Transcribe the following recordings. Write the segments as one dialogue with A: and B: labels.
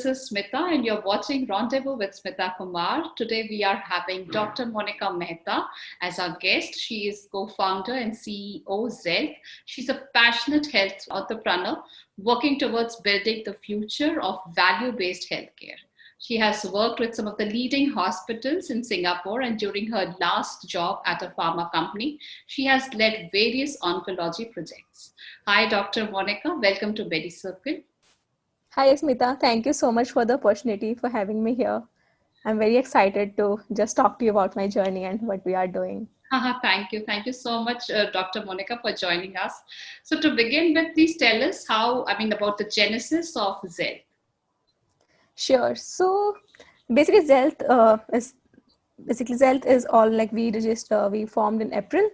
A: this is Smita, and you're watching Rendezvous with Smita Kumar. Today, we are having Dr. Monica Mehta as our guest. She is co founder and CEO Zelt. She's a passionate health entrepreneur working towards building the future of value based healthcare. She has worked with some of the leading hospitals in Singapore, and during her last job at a pharma company, she has led various oncology projects. Hi, Dr. Monica. Welcome to MediCircle.
B: Hi, Smita. Thank you so much for the opportunity for having me here. I'm very excited to just talk to you about my journey and what we are doing.
A: Haha, thank you. Thank you so much, Dr. Monica, for joining us. So, to begin with, please tell us about the genesis of Zen.
B: Sure. So basically, Zelt is all like we formed in April.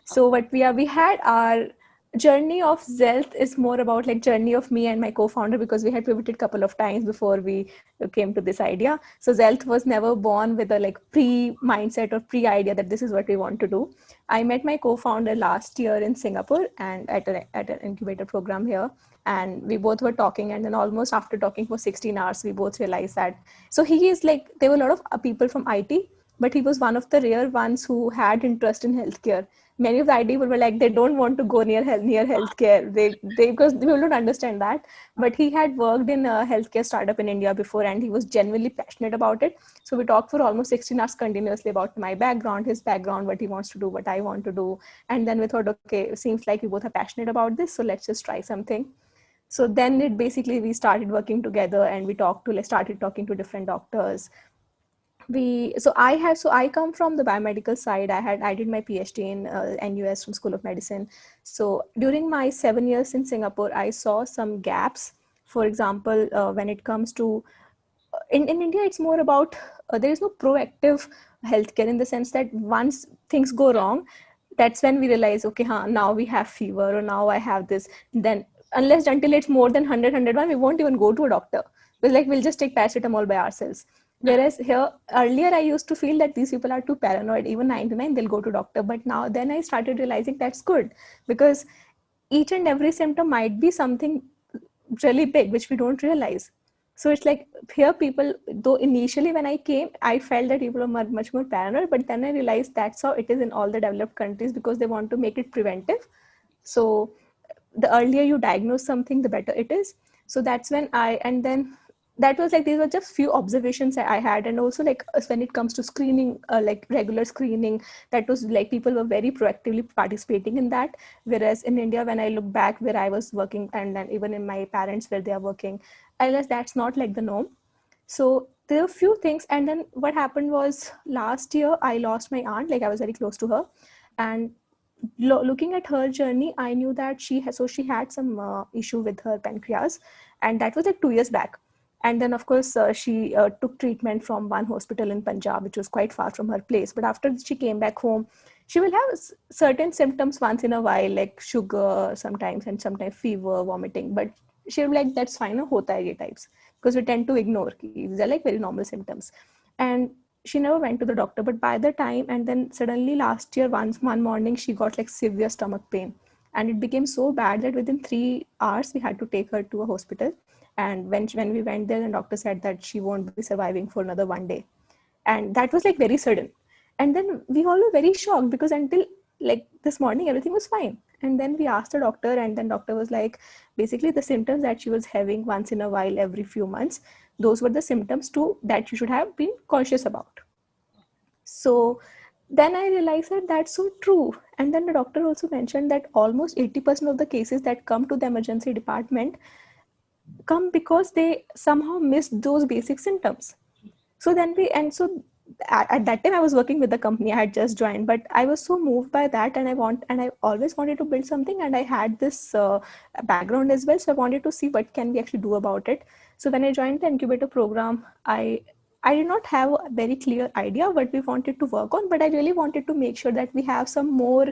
B: So we had our journey of Zelt is more about like journey of me and my co-founder, because we had pivoted couple of times before we came to this idea. So Zelt was never born with a like pre mindset or pre idea that this is what we want to do. I met my co-founder last year in Singapore and at an incubator program here, and we both were talking, and then almost after talking for 16 hours we both realized that, so he is like, there were a lot of people from IT, but he was one of the rare ones who had interest in healthcare. Many of the IT people were like, they don't want to go near healthcare. They because people don't understand that. But he had worked in a healthcare startup in India before, and he was genuinely passionate about it. So we talked for almost 16 hours continuously about my background, his background, what he wants to do, what I want to do. And then we thought, okay, it seems like we both are passionate about this, so let's just try something. So then it basically, we started working together, and we started talking to different doctors. I come from the biomedical side. I did my PhD in NUS from School of Medicine. So during my 7 years in Singapore, I saw some gaps. For example, when it comes to in India, it's more about there is no proactive healthcare, in the sense that once things go wrong, that's when we realize, okay, now we have fever, or now I have this. Then unless until it's more than 100, we won't even go to a doctor. We'll just take paracetamol by ourselves. Whereas here, earlier I used to feel that these people are too paranoid. Even 99, they'll go to doctor. But now, then I started realizing that's good, because each and every symptom might be something really big, which we don't realize. So it's like, here people, though initially when I came, I felt that people are much more paranoid, but then I realized that's how it is in all the developed countries, because they want to make it preventive. So the earlier you diagnose something, the better it is. So that's when and then that was like, these were just few observations I had. And also, like, when it comes to screening, like regular screening, that was like, people were very proactively participating in that. Whereas in India, when I look back where I was working, and then even in my parents where they are working, I realized that's not like the norm. So there are a few things. And then what happened was, last year I lost my aunt. Like, I was very close to her, and looking at her journey, I knew that she had some issue with her pancreas, and that was like 2 years back. And then, of course, she took treatment from one hospital in Punjab, which was quite far from her place. But after she came back home, she will have certain symptoms once in a while, like sugar sometimes, and sometimes fever, vomiting. But she'll be like, that's fine, hota hai ye types, because we tend to ignore. These are like very normal symptoms. And she never went to the doctor. But by the time, and then suddenly last year, one morning, she got like severe stomach pain, and it became so bad that within 3 hours we had to take her to a hospital. And when we went there, the doctor said that she won't be surviving for another 1 day. And that was like very sudden. And then we all were very shocked, because until like this morning everything was fine. And then we asked the doctor, and then doctor was like, basically the symptoms that she was having once in a while every few months, those were the symptoms too that you should have been conscious about. So then I realized that that's so true. And then the doctor also mentioned that almost 80% of the cases that come to the emergency department come because they somehow missed those basic symptoms. So then at that time I was working with the company. I had just joined, but I was so moved by that, and I always wanted to build something, and I had this background as well. So I wanted to see what can we actually do about it. So when I joined the incubator program, I did not have a very clear idea what we wanted to work on, but I really wanted to make sure that we have some more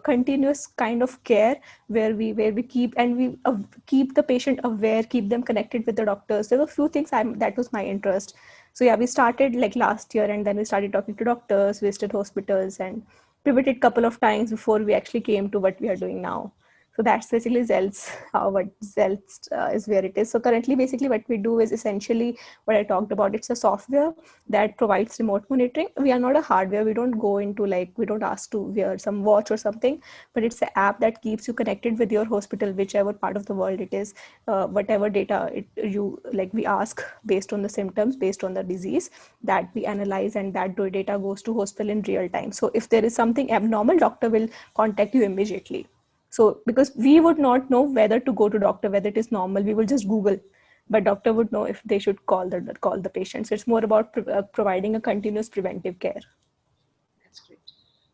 B: continuous kind of care, where we keep the patient aware, keep them connected with the doctors. There were a few things that was my interest. So yeah, we started like last year, and then we started talking to doctors, visited hospitals, and pivoted couple of times before we actually came to what we are doing now. So that's basically Zelt's, what Zelt's is where it is. So currently, basically what we do is essentially what I talked about. It's a software that provides remote monitoring. We are not a hardware. We don't go into like, we don't ask to wear some watch or something, but it's an app that keeps you connected with your hospital, whichever part of the world it is, whatever data you like, we ask based on the symptoms, based on the disease that we analyze, and that data goes to hospital in real time. So if there is something abnormal, doctor will contact you immediately. So because we would not know whether to go to doctor, whether it is normal, we will just Google, but doctor would know if they should call the patient. So it's more about providing a continuous preventive care.
A: That's great.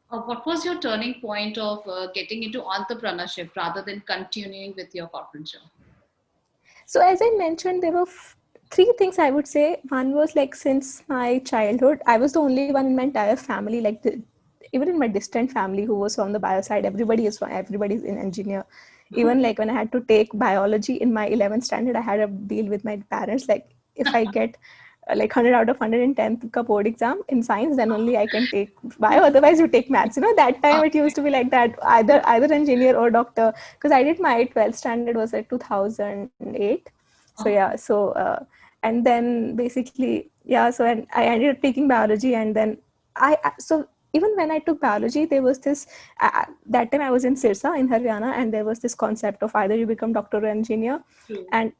A: What was your turning point of getting into entrepreneurship rather than continuing with your corporate job?
B: So as I mentioned, there were three things I would say. One was like, since my childhood, I was the only one in my entire family, like even in my distant family, who was on the bio side. Everybody's an engineer. Even like when I had to take biology in my 11th standard, I had a deal with my parents, like if I get like 100 out of 110 ka board exam in science, then only I can take bio, otherwise you take maths. That time it used to be like that, either engineer or doctor. Because I did my 12th standard was at 2008. So yeah, and then basically, yeah, so and I ended up taking biology. And then so even when I took biology, there was this, that time I was in Sirsa in Haryana, and there was this concept of either you become doctor or engineer. and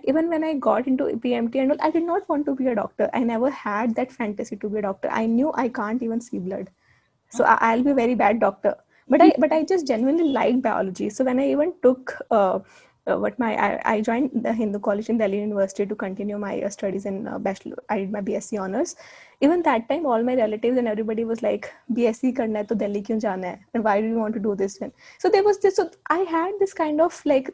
B: even when I got into PMT and all, I did not want to be a doctor. I never had that fantasy to be a doctor. I knew I can't even see blood, so I'll be a very bad doctor. But I just genuinely liked biology. So when I even took I joined the Hindu College in Delhi University to continue my studies in bachelor. I did my BSc honors. Even that time, all my relatives and everybody was like, "BSc karna hai to Delhi kyun jana hai? And why do you want to do this?" Then so there was this. So I had this kind of like,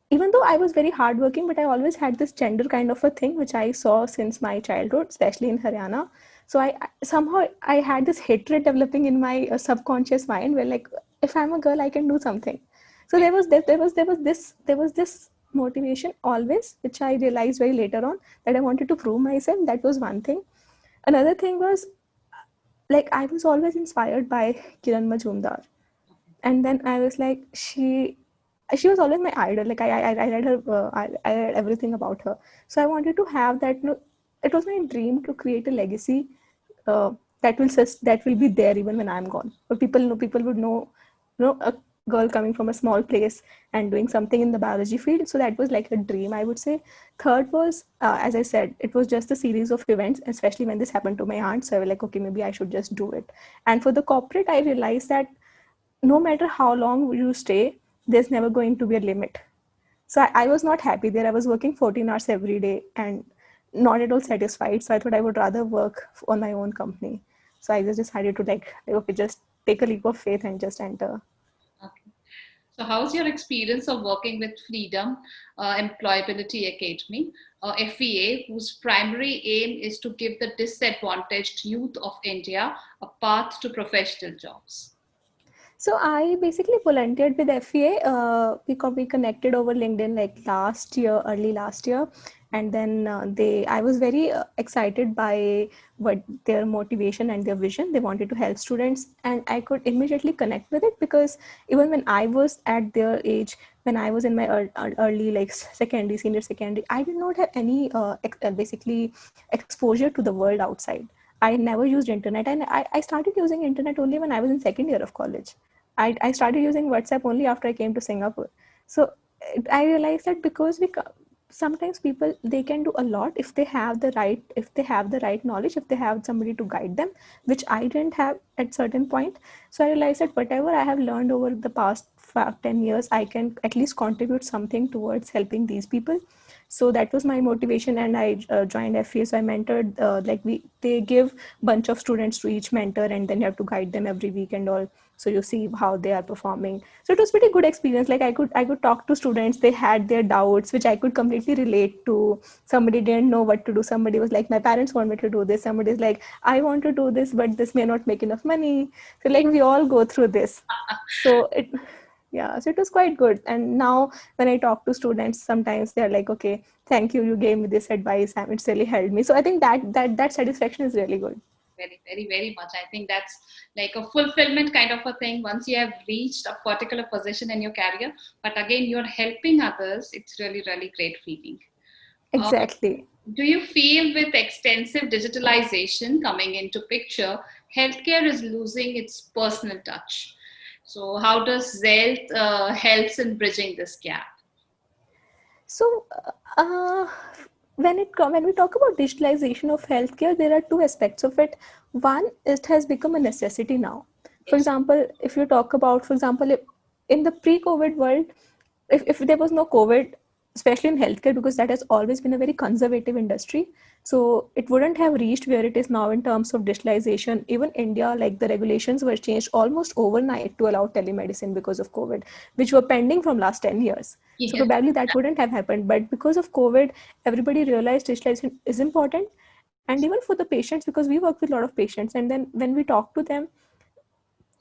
B: even though I was very hardworking, but I always had this gender kind of a thing, which I saw since my childhood, especially in Haryana. So somehow I had this hatred developing in my subconscious mind, where like, if I'm a girl, I can do something. So there was this motivation always, which I realized very later on, that I wanted to prove myself. That was one thing. Another thing was, like, I was always inspired by Kiran Majumdar. And then I was like, she was always my idol. Like I read her, I read everything about her. So I wanted to have that. It was my dream to create a legacy uh, that will be there even when I'm gone. But people would know, a girl coming from a small place and doing something in the biology field. So that was like a dream, I would say. Third was, as I said, it was just a series of events, especially when this happened to my aunt. So I was like, okay, maybe I should just do it. And for the corporate, I realized that no matter how long you stay, there's never going to be a limit. So I was not happy there. I was working 14 hours every day and not at all satisfied. So I thought I would rather work on my own company. So I just decided to like, okay, just take a leap of faith and just enter.
A: Okay. So, how's your experience of working with Freedom Employability Academy, FEA, whose primary aim is to give the disadvantaged youth of India a path to professional jobs?
B: So I basically volunteered with FEA because we connected over LinkedIn like last year, early last year, and then I was very excited by what their motivation and their vision. They wanted to help students, and I could immediately connect with it because even when I was at their age, when I was in my early like secondary, senior secondary, I did not have any basically exposure to the world outside. I never used internet, and I started using internet only when I was in second year of college. I started using WhatsApp only after I came to Singapore. So I realized that because sometimes people, they can do a lot if they have the right knowledge, if they have somebody to guide them, which I didn't have at certain point. So I realized that whatever I have learned over the past 10 years, I can at least contribute something towards helping these people. So that was my motivation, and I joined FEA. So I mentored, they give bunch of students to each mentor, and then you have to guide them every week and all. So you see how they are performing. So it was pretty good experience. Like I could talk to students. They had their doubts, which I could completely relate to. Somebody didn't know what to do. Somebody was like, my parents want me to do this. Somebody's like, I want to do this, but this may not make enough money. So like we all go through this. So so it was quite good. And now when I talk to students, sometimes they're like, okay, thank you, you gave me this advice and it's really helped me. So I think that satisfaction is really good.
A: very, very, very much. I think that's like a fulfillment kind of a thing once you have reached a particular position in your career. But again, you're helping others. It's really, really great feeling. Uh,
B: Exactly.
A: do you feel with extensive digitalization coming into picture, healthcare is losing its personal touch? So how does Zelt helps in bridging this gap?
B: So, uh, when we talk about digitalization of healthcare, there are two aspects of it. One, it has become a necessity now. For
A: Yes.
B: example, if you talk about, for example, in the pre-COVID world, if there was no COVID, especially in healthcare, because that has always been a very conservative industry, so it wouldn't have reached where it is now in terms of digitalization. Even India, like the regulations were changed almost overnight to allow telemedicine because of COVID, which were pending from last 10 years. So
A: Yes.
B: probably that wouldn't have happened. But because of COVID, everybody realized digitalization is important. And even for the patients, because we work with a lot of patients, and then when we talk to them,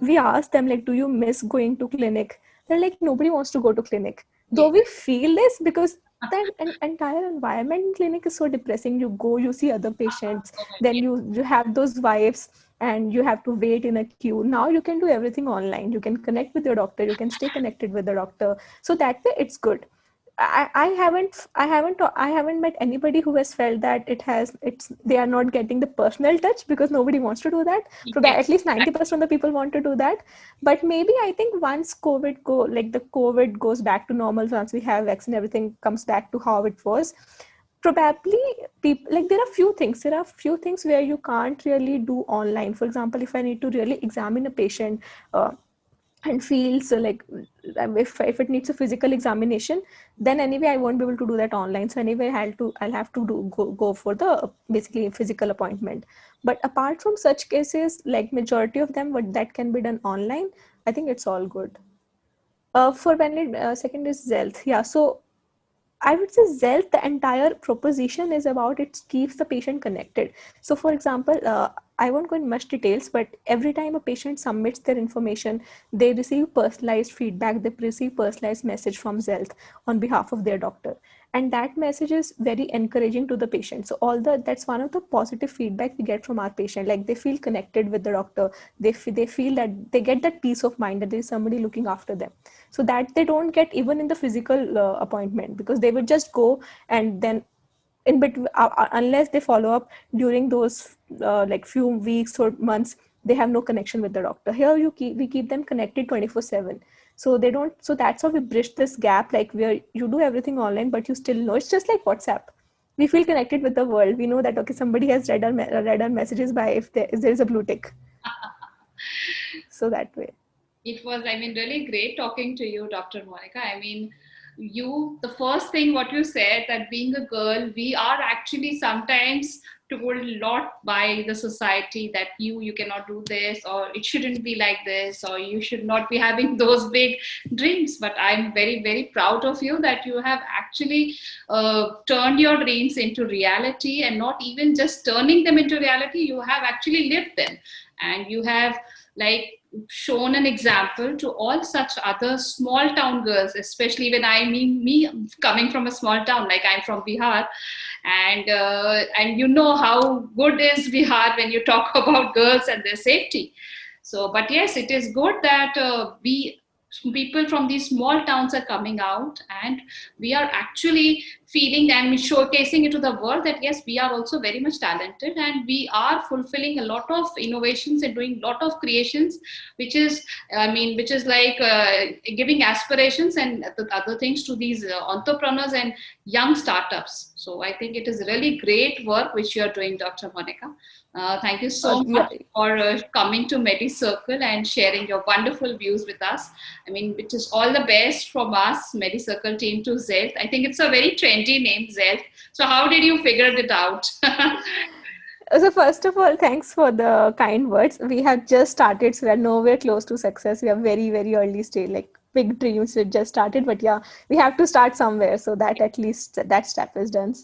B: we ask them like, do you miss going to clinic? They're like, nobody wants to go to clinic, though
A: Yes.
B: we feel this, because the entire environment in clinic is so depressing. You go, you see other patients,
A: Oh my
B: then
A: God.
B: you have those vibes, and you have to wait in a queue. Now you can do everything online. You can connect with your doctor, you can stay connected with the doctor, so that way it's good. I haven't met anybody who has felt that it's they are not getting the personal touch, because nobody wants to do that. So
A: Yes.
B: that at least 90% of the people want to do that. But maybe I think once the COVID goes back to normal, once we have vaccine, everything comes back to how it was. Probably people, like, there are few things where you can't really do online. For example, if I need to really examine a patient, uh, and feels like, if it needs a physical examination, then anyway I won't be able to do that online. So anyway I'll have to go for the basically physical appointment. But apart from such cases, like majority of them, what that can be done online, I think it's all good. For when it second is Zealth. Yeah, so I would say Zelt, the entire proposition is about it keeps the patient connected. So, for example, I won't go in much details, but every time a patient submits their information, they receive personalized feedback, they receive personalized message from Zelt on behalf of their doctor. And that message is very encouraging to the patient. So, that's one of the positive feedback we get from our patient. Like, they feel connected with the doctor, they feel that they get that peace of mind that there is somebody looking after them, so that they don't get even in the physical appointment, because they would just go, and then in between, unless they follow up during those like few weeks or months, they have no connection with the doctor. Here we keep them connected 24/7, so they don't. So that's how we bridge this gap, like where you do everything online but you still know. It's just like WhatsApp. We feel connected with the world. We know that, okay, somebody has read our messages by if there is a blue tick, so that way.
A: It was, I mean, really great talking to you, Dr. Monica. I mean, the first thing what you said, that being a girl, we are actually sometimes told a lot by the society that you cannot do this, or it shouldn't be like this, or you should not be having those big dreams. But I'm very, very proud of you that you have actually turned your dreams into reality, and not even just turning them into reality, you have actually lived them, and you have like shown an example to all such other small town girls, especially when I mean me coming from a small town, like I'm from Bihar, and you know how good is Bihar when you talk about girls and their safety. So, but yes, it is good that we people from these small towns are coming out, and we are actually feeling and showcasing it to the world that yes, we are also very much talented, and we are fulfilling a lot of innovations and doing a lot of creations, which is, I mean, which is like giving aspirations and the other things to these entrepreneurs and young startups. So I think it is really great work which you are doing, Dr. Monica. Thank you so
B: Yeah.
A: much for coming to MediCircle and sharing your wonderful views with us. I mean, which is all the best from us, MediCircle team, to Zelt. I think it's a very trendy name, Zelt. So how did you figure it out?
B: So first of all, thanks for the kind words. We have just started, so we are nowhere close to success. We are very, very early stage, like big dreams. We just started, but yeah, we have to start somewhere. So that at least that step is done.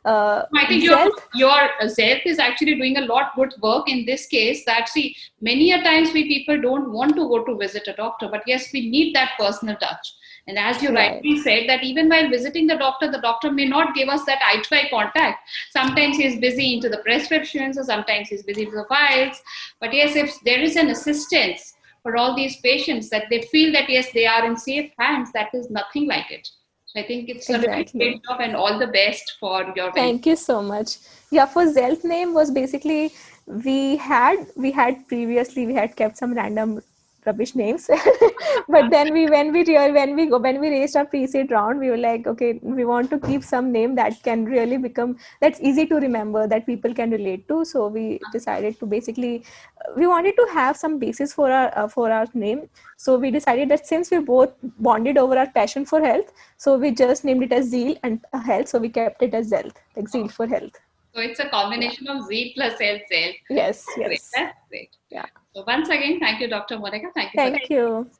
A: I think
B: Zelt,
A: your Zeth is actually doing a lot good work in this case. That, see, many a times we people don't want to go to visit a doctor, but yes, we need that personal touch. And as you
B: Right.
A: rightly said, that even while visiting the doctor may not give us that eye-to-eye contact. Sometimes he's busy into the prescriptions, or sometimes he's busy with the files. But yes, if there is an assistance for all these patients, that they feel that yes, they are in safe hands, that is nothing like it. So I think it's a really
B: Exactly.
A: great job, and all the best for your venture.
B: Thank you so much. Yeah, for Zelf name was basically we had previously we had kept some random rubbish names, but then when we raised our pre-seed round, we were like, okay, we want to keep some name that can really become that's easy to remember that people can relate to. So we decided to basically we wanted to have some basis for our name. So we decided that since we both bonded over our passion for health, so we just named it as Zeal and Health. So we kept it as Zealth, like Zeal for Health.
A: So it's a
B: Yeah.
A: combination of Z plus L cell.
B: Yes.
A: Great.
B: Yes.
A: That's great.
B: Yeah.
A: So once again, thank you, Dr. Monica. Thank you for
B: Thank you.